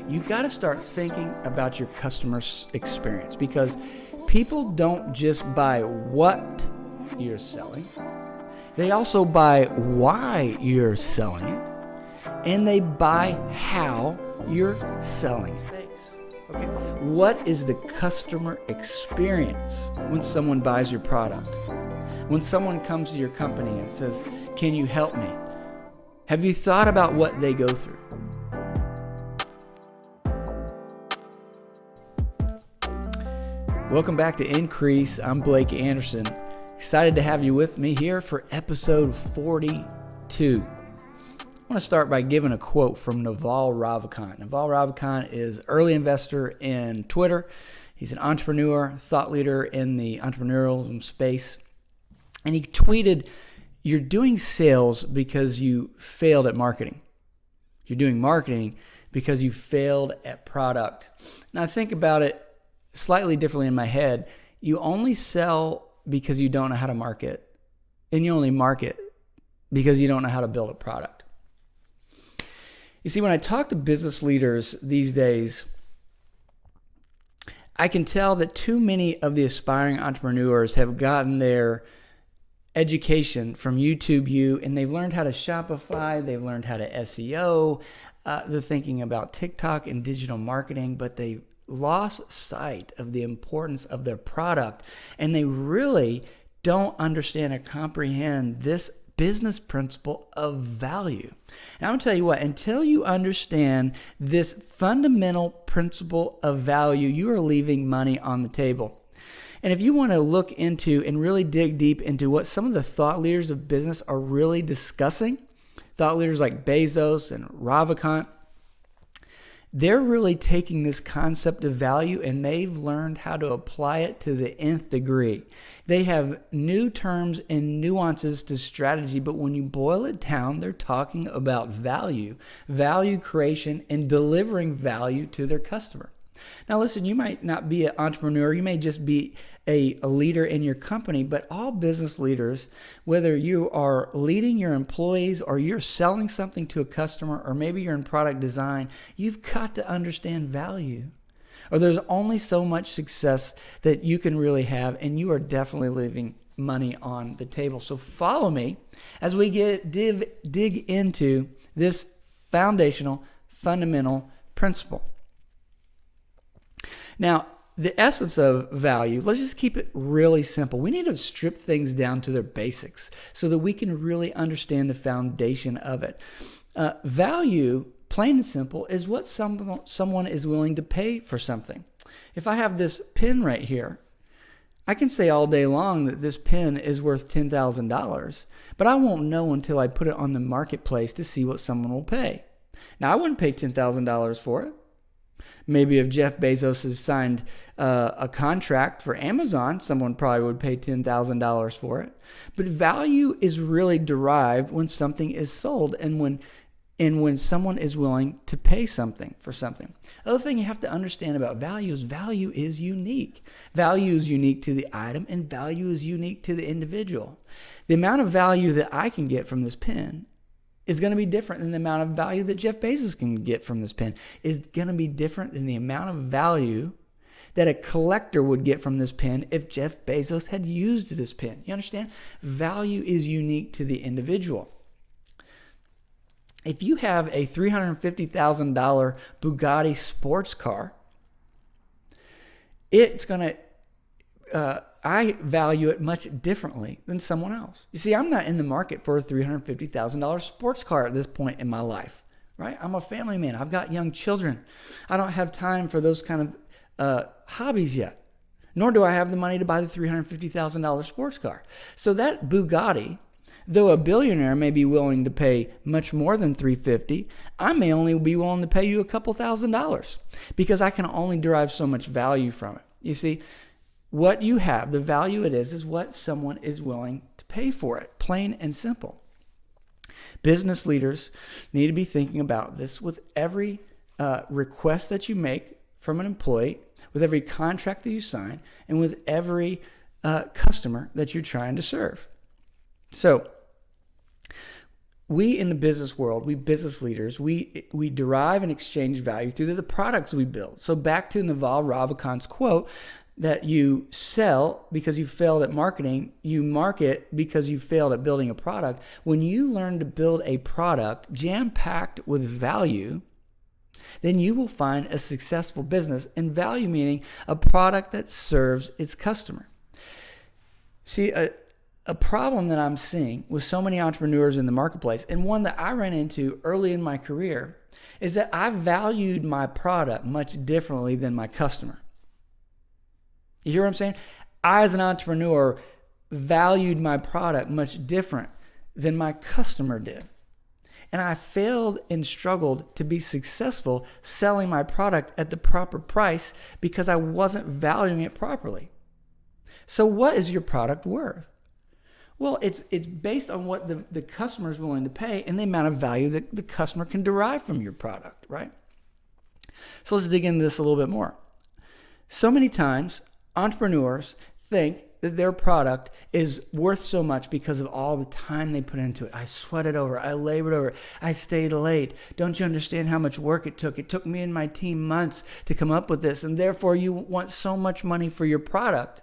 you got to start thinking about your customer experience, because people don't just buy what you're selling, they also buy why you're selling it, and they buy how you're selling it. Okay. What is the customer experience when someone buys your product? When someone comes to your company and says, "Can you help me?" Have you thought about what they go through? Welcome back to Increase. I'm Blake Anderson. Excited to have you with me here for episode 42. I want to start by giving a quote from Naval Ravikant. Naval Ravikant is an early investor in Twitter. He's an entrepreneur, thought leader in the entrepreneurial space. And he tweeted, "You're doing sales because you failed at marketing. You're doing marketing because you failed at product." Now I think about it slightly differently in my head. You only sell because you don't know how to market, and you only market because you don't know how to build a product. You see, when I talk to business leaders these days, I can tell that too many of the aspiring entrepreneurs have gotten their education from YouTube U, and they've learned how to Shopify, they've learned how to SEO, they're thinking about TikTok and digital marketing, but they lost sight of the importance of their product, and they really don't understand or comprehend this business principle of value. And I'm going to tell you what, until you understand this fundamental principle of value, you are leaving money on the table. And if you want to look into and really dig deep into what some of the thought leaders of business are really discussing, thought leaders like Bezos and Ravikant, they're really taking this concept of value and they've learned how to apply it to the nth degree. They have new terms and nuances to strategy, but when you boil it down, they're talking about value creation, and delivering value to their customer. Now listen, you might not be an entrepreneur, you may just be a leader in your company, but all business leaders, whether you are leading your employees or you're selling something to a customer, or maybe you're in product design, you've got to understand value. Or there's only so much success that you can really have, and you are definitely leaving money on the table. So follow me as we dig into this foundational, fundamental principle. Now, the essence of value, let's just keep it really simple. We need to strip things down to their basics so that we can really understand the foundation of it. Value, plain and simple, is what someone is willing to pay for something. If I have this pen right here, I can say all day long that this pen is worth $10,000, but I won't know until I put it on the marketplace to see what someone will pay. Now, I wouldn't pay $10,000 for it. Maybe if Jeff Bezos has signed a contract for Amazon, someone probably would pay $10,000 for it. But value is really derived when something is sold and when someone is willing to pay something for something. The other thing you have to understand about value is unique. Value is unique to the item, and value is unique to the individual. The amount of value that I can get from this pen is going to be different than the amount of value that Jeff Bezos can get from this pen. Is going to be different than the amount of value that a collector would get from this pen if Jeff Bezos had used this pen. You understand? Value is unique to the individual. If you have a $350,000 Bugatti sports car, it's going to I value it much differently than someone else. You see, I'm not in the market for a $350,000 sports car at this point in my life, right? I'm a family man. I've got young children. I don't have time for those kind of hobbies yet, nor do I have the money to buy the $350,000 sports car. So that Bugatti, though a billionaire may be willing to pay much more than $350,000, I may only be willing to pay you a couple $1,000s because I can only derive so much value from it. You see, what you have, the value it is what someone is willing to pay for it, plain and simple. Business leaders need to be thinking about this with every request that you make from an employee, with every contract that you sign, and with every customer that you're trying to serve. So, we in the business world, we business leaders, we derive and exchange value through the products we build. So back to Naval Ravikant's quote that you sell because you failed at marketing, you market because you failed at building a product. When you learn to build a product jam-packed with value, then you will find a successful business, and value meaning a product that serves its customer. See, a problem that I'm seeing with so many entrepreneurs in the marketplace, and one that I ran into early in my career, is that I valued my product much differently than my customer. You hear what I'm saying? I, as an entrepreneur, valued my product much different than my customer did. And I failed and struggled to be successful selling my product at the proper price because I wasn't valuing it properly. So what is your product worth? Well, it's based on what the customer is willing to pay and the amount of value that the customer can derive from your product, right? So let's dig into this a little bit more. So many times, entrepreneurs think that their product is worth so much because of all the time they put into it. I sweated over it. I labored over it. I stayed late. Don't you understand how much work it took? It took me and my team months to come up with this, and therefore you want so much money for your product.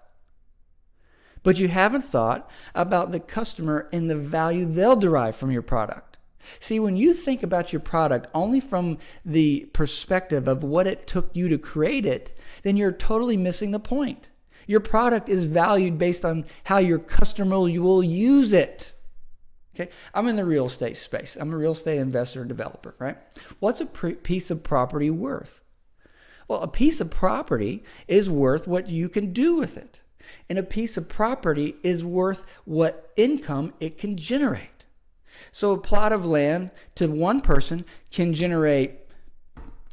But you haven't thought about the customer and the value they'll derive from your product. See, when you think about your product only from the perspective of what it took you to create it, then you're totally missing the point. Your product is valued based on how your customer will use it. Okay, I'm in the real estate space. I'm a real estate investor and developer, right? What's a piece of property worth? Well, a piece of property is worth what you can do with it. And a piece of property is worth what income it can generate. So a plot of land to one person can generate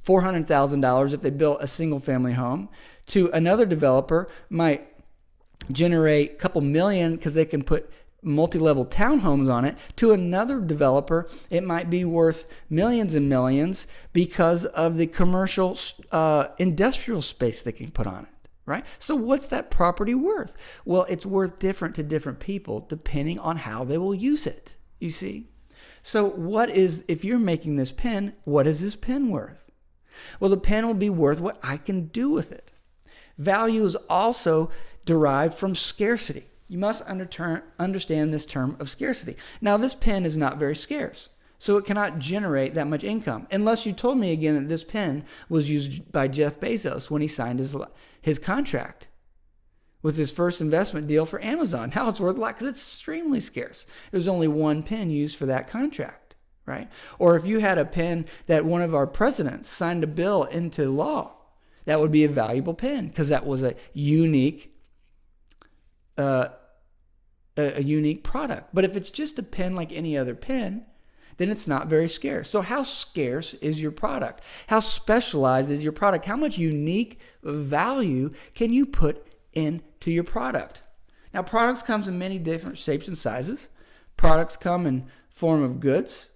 $400,000 if they built a single family home. To another developer might generate a couple million because they can put multi-level townhomes on it. To another developer, it might be worth millions and millions because of the commercial industrial space they can put on it. Right? So what's that property worth? Well, it's worth different to different people depending on how they will use it. You see? So if you're making this pen, what is this pen worth? Well, the pen will be worth what I can do with it. Value is also derived from scarcity. You must understand this term of scarcity. Now, this pen is not very scarce, so it cannot generate that much income. Unless you told me again that this pen was used by Jeff Bezos when he signed his contract with his first investment deal for Amazon. Now it's worth a lot because it's extremely scarce. There's only one pen used for that contract, right? Or if you had a pen that one of our presidents signed a bill into law, that would be a valuable pen because that was a unique product. But if it's just a pen like any other pen, then it's not very scarce. So how scarce is your product? How specialized is your product? How much unique value can you put into your product? Now, products comes in many different shapes and sizes. Products come in form of goods.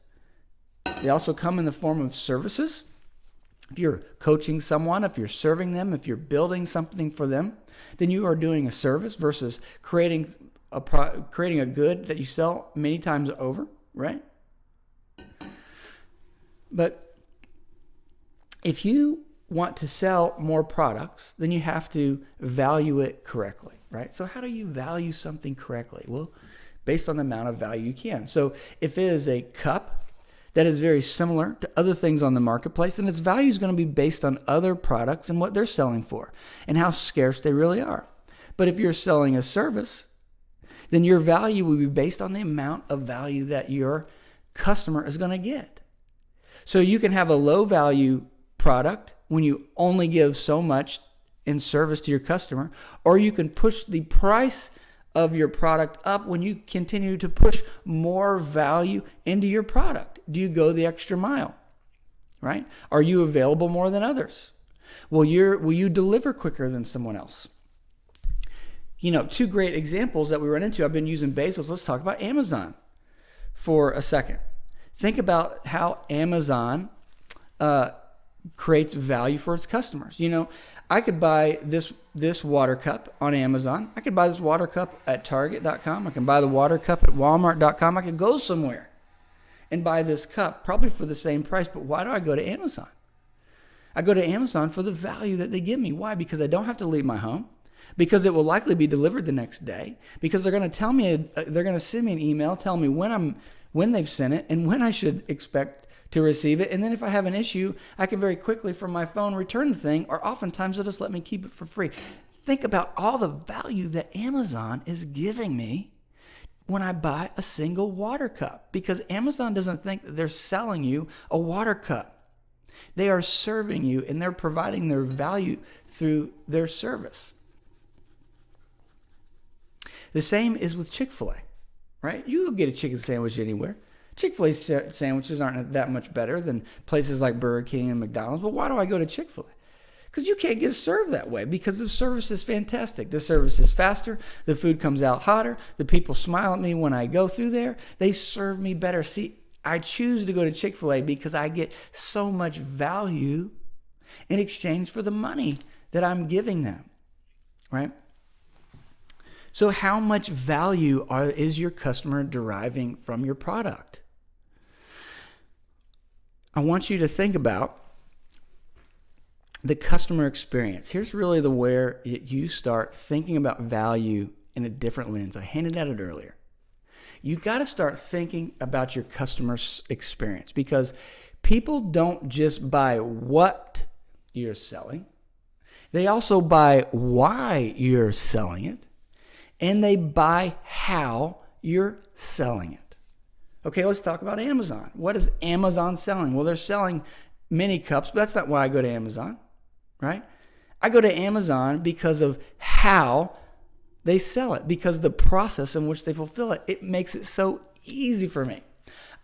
They also come in the form of services. If you're coaching someone, if you're serving them, if you're building something for them, then you are doing a service versus creating a good that you sell many times over, right? But if you want to sell more products, then you have to value it correctly, right? So how do you value something correctly? Well, based on the amount of value you can. So if it is a cup that is very similar to other things on the marketplace, then its value is going to be based on other products and what they're selling for and how scarce they really are. But if you're selling a service, then your value will be based on the amount of value that your customer is going to get. So you can have a low value product when you only give so much in service to your customer, or you can push the price of your product up when you continue to push more value into your product. Do you go the extra mile, right? Are you available more than others? Will you deliver quicker than someone else? You know, two great examples that we run into. I've been using Bezos. Let's talk about Amazon for a second. Think about how Amazon creates value for its customers. You know, I could buy this water cup on Amazon. I could buy this water cup at Target.com. I can buy the water cup at Walmart.com. I could go somewhere and buy this cup, probably for the same price. But why do I go to Amazon? I go to Amazon for the value that they give me. Why? Because I don't have to leave my home. Because it will likely be delivered the next day. Because they're going to tell me, they're going to send me an email, tell me when they've sent it and when I should expect to receive it. And then if I have an issue, I can very quickly from my phone return the thing, or oftentimes they'll just let me keep it for free. Think about all the value that Amazon is giving me when I buy a single water cup, because Amazon doesn't think that they're selling you a water cup. They are serving you, and they're providing their value through their service. The same is with Chick-fil-A, right? You can get a chicken sandwich anywhere. Chick-fil-A sandwiches aren't that much better than places like Burger King and McDonald's. But why do I go to Chick-fil-A? Because you can't get served that way, because the service is fantastic. The service is faster. The food comes out hotter. The people smile at me when I go through there. They serve me better. See, I choose to go to Chick-fil-A because I get so much value in exchange for the money that I'm giving them, right? So how much value is your customer deriving from your product? I want you to think about the customer experience. Here's really where you start thinking about value in a different lens. I hinted at it earlier. You got to start thinking about your customer's experience, because people don't just buy what you're selling. They also buy why you're selling it. And they buy how you're selling it. Okay, let's talk about Amazon. What is Amazon selling? Well, they're selling mini cups, but that's not why I go to Amazon, right? I go to Amazon because of how they sell it, because the process in which they fulfill it, it makes it so easy for me.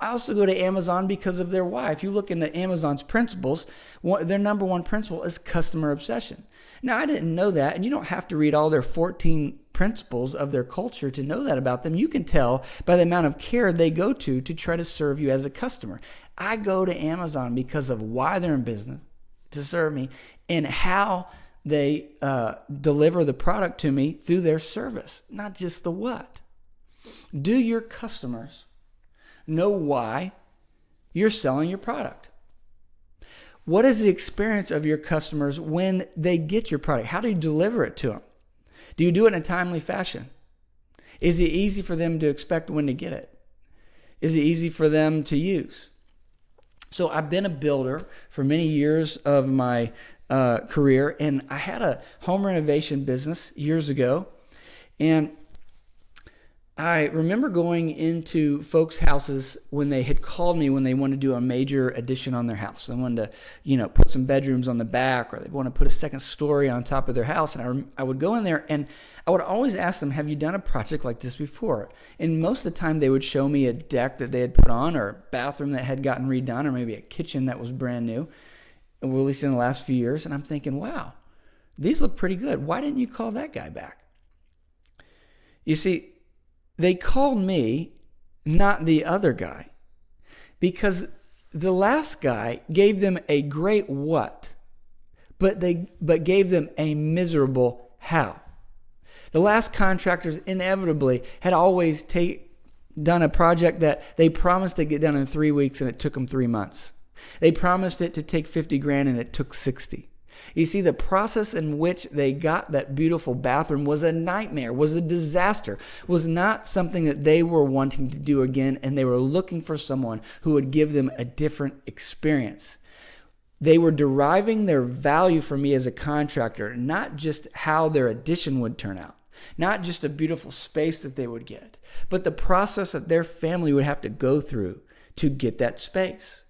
I also go to Amazon because of their why. If you look into Amazon's principles, their number one principle is customer obsession. Now, I didn't know that, and you don't have to read all their 14 principles of their culture to know that about them. You can tell by the amount of care they go to try to serve you as a customer. I go to Amazon because of why they're in business, to serve me, and how they deliver the product to me through their service, not just the what. Do your customers know why you're selling your product? What is the experience of your customers when they get your product? How do you deliver it to them? Do you do it in a timely fashion? Is it easy for them to expect when to get it? Is it easy for them to use? So I've been a builder for many years of my career, and I had a home renovation business years ago, and I remember going into folks' houses when they had called me when they wanted to do a major addition on their house. They wanted to, put some bedrooms on the back, or they want to put a second story on top of their house. And I would go in there, and I would always ask them, have you done a project like this before? And most of the time they would show me a deck that they had put on, or a bathroom that had gotten redone, or maybe a kitchen that was brand new, at least in the last few years. And I'm thinking, wow, these look pretty good. Why didn't you call that guy back? You see, they called me, not the other guy, because the last guy gave them a great what, but gave them a miserable how. The last contractors inevitably had always done a project that they promised to get done in 3 weeks, and it took them 3 months. They promised it to take $50,000, and it took 60. You see, the process in which they got that beautiful bathroom was a nightmare, was a disaster, was not something that they were wanting to do again, and they were looking for someone who would give them a different experience. They were deriving their value from me as a contractor, not just how their addition would turn out, not just a beautiful space that they would get, but the process that their family would have to go through to get that space.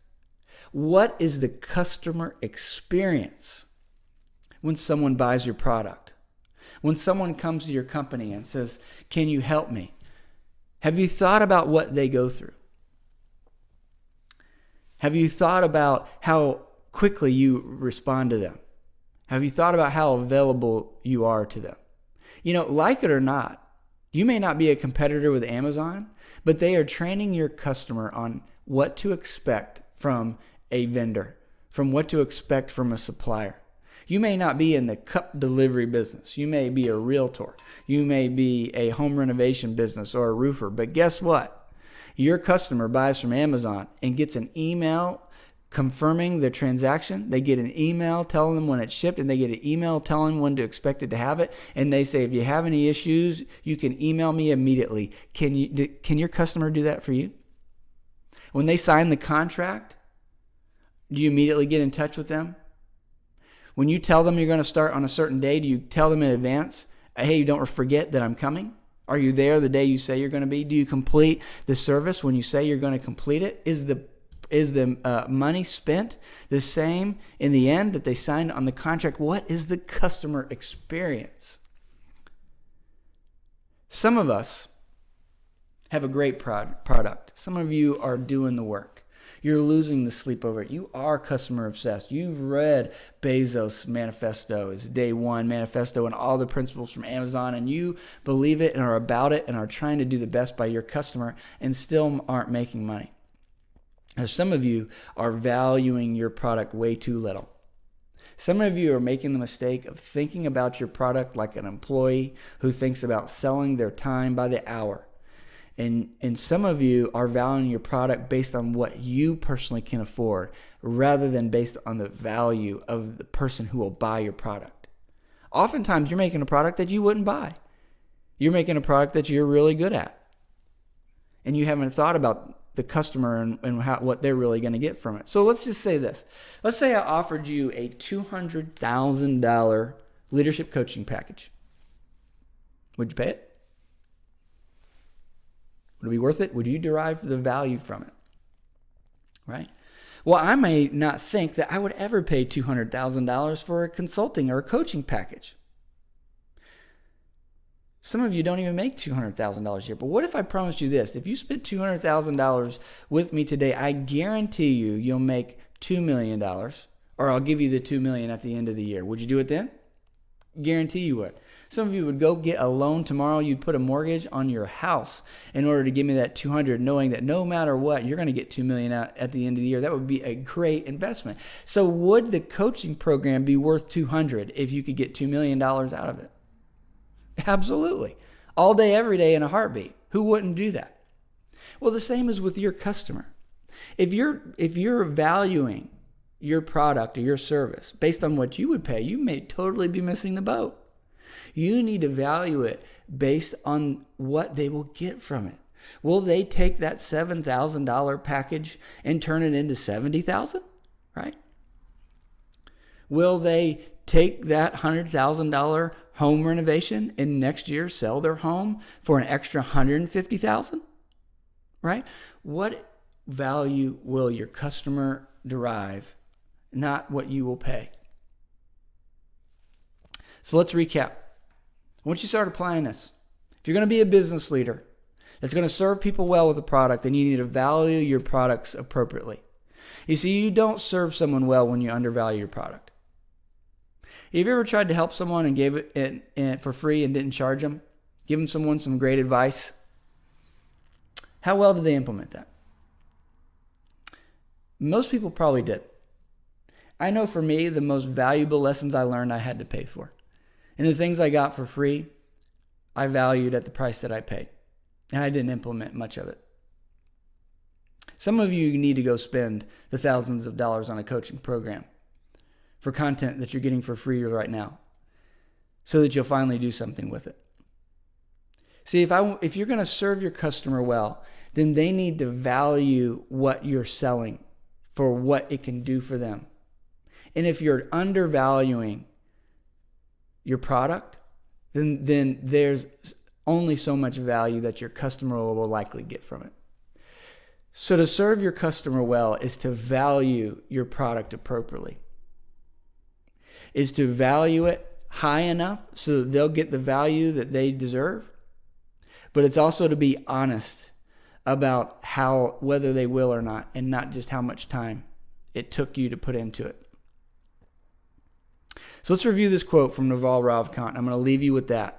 What is the customer experience when someone buys your product? When someone comes to your company and says, can you help me? Have you thought about what they go through? Have you thought about how quickly you respond to them? Have you thought about how available you are to them? Like it or not, you may not be a competitor with Amazon, but they are training your customer on what to expect from a vendor, from what to expect from a supplier. You may not be in the cup delivery business. You may be a realtor. You may be a home renovation business or a roofer. But guess what? Your customer buys from Amazon and gets an email confirming their transaction. They get an email telling them when it's shipped, and they get an email telling them when to expect it to have it. And they say, if you have any issues, you can email me immediately. Can your customer do that for you? When they sign the contract, do you immediately get in touch with them? When you tell them you're going to start on a certain day, do you tell them in advance, hey, don't forget that I'm coming? Are you there the day you say you're going to be? Do you complete the service when you say you're going to complete it? Is the money spent the same in the end that they signed on the contract? What is the customer experience? Some of us have a great product. Some of you are doing the work. You're losing the sleep over it. You are customer obsessed. You've read Bezos' manifesto, his day one manifesto, and all the principles from Amazon, and you believe it and are about it and are trying to do the best by your customer and still aren't making money. Now, some of you are valuing your product way too little. Some of you are making the mistake of thinking about your product like an employee who thinks about selling their time by the hour. And some of you are valuing your product based on what you personally can afford rather than based on the value of the person who will buy your product. Oftentimes, you're making a product that you wouldn't buy. You're making a product that you're really good at. And you haven't thought about the customer and what they're really going to get from it. So let's just say this. Let's say I offered you a $200,000 leadership coaching package. Would you pay it? Would it be worth it? Would you derive the value from it? Right? Well, I may not think that I would ever pay $200,000 for a consulting or a coaching package. Some of you don't even make $200,000 a year. But what if I promised you this? If you spent $200,000 with me today, I guarantee you'll make $2 million, or I'll give you the $2 million at the end of the year. Would you do it then? Guarantee you would. Some of you would go get a loan tomorrow. You'd put a mortgage on your house in order to give me that $200,000, knowing that no matter what, you're going to get $2 million out at the end of the year. That would be a great investment. So would the coaching program be worth $200,000 if you could get $2 million out of it? Absolutely. All day, every day in a heartbeat. Who wouldn't do that? Well, the same is with your customer. If you're valuing your product or your service based on what you would pay, you may totally be missing the boat. You need to value it based on what they will get from it. Will they take that $7,000 package and turn it into $70,000? Right? Will they take that $100,000 home renovation and next year sell their home for an extra $150,000? Right? What value will your customer derive, not what you will pay? So let's recap. Once you start applying this, if you're going to be a business leader that's going to serve people well with a product, then you need to value your products appropriately. You see, you don't serve someone well when you undervalue your product. Have you ever tried to help someone and gave it for free and didn't charge them? Give them some great advice? How well did they implement that? Most people probably did. I know for me, the most valuable lessons I learned I had to pay for. And the things I got for free, I valued at the price that I paid. And I didn't implement much of it. Some of you need to go spend the thousands of dollars on a coaching program for content that you're getting for free right now so that you'll finally do something with it. See, if you're going to serve your customer well, then they need to value what you're selling for what it can do for them. And if you're undervaluing your product, then there's only so much value that your customer will likely get from it. So to serve your customer well is to value your product appropriately. Is to value it high enough so that they'll get the value that they deserve. But it's also to be honest about whether they will or not, and not just how much time it took you to put into it. So let's review this quote from Naval Ravikant. I'm going to leave you with that.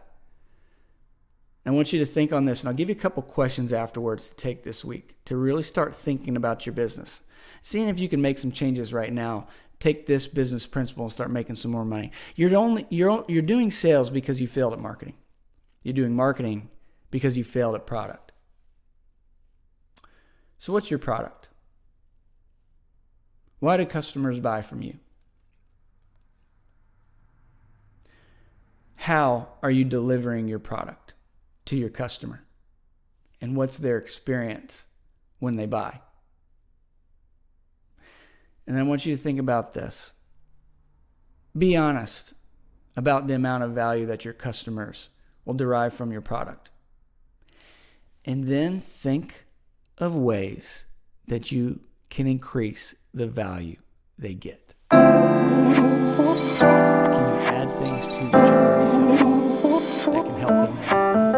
I want you to think on this, and I'll give you a couple questions afterwards to take this week to really start thinking about your business. Seeing if you can make some changes right now. Take this business principle and start making some more money. You're doing sales because you failed at marketing. You're doing marketing because you failed at product. So what's your product? Why do customers buy from you? How are you delivering your product to your customer? And what's their experience when they buy? And then I want you to think about this. Be honest about the amount of value that your customers will derive from your product. And then think of ways that you can increase the value they get. Can you add things to what you're already selling that can help them more?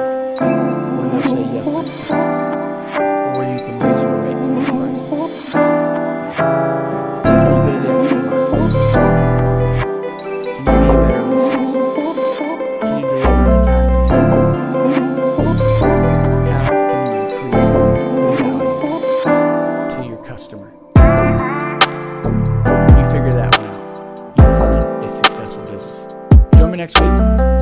Or they'll say yes next time. Or you can raise your rates and your prices. Can you go the extra mile? Can you be a better resource? Can you deliver in a timely manner? How can you increase the value to your customer? You figure that one out. You'll find a successful business. Join me next week.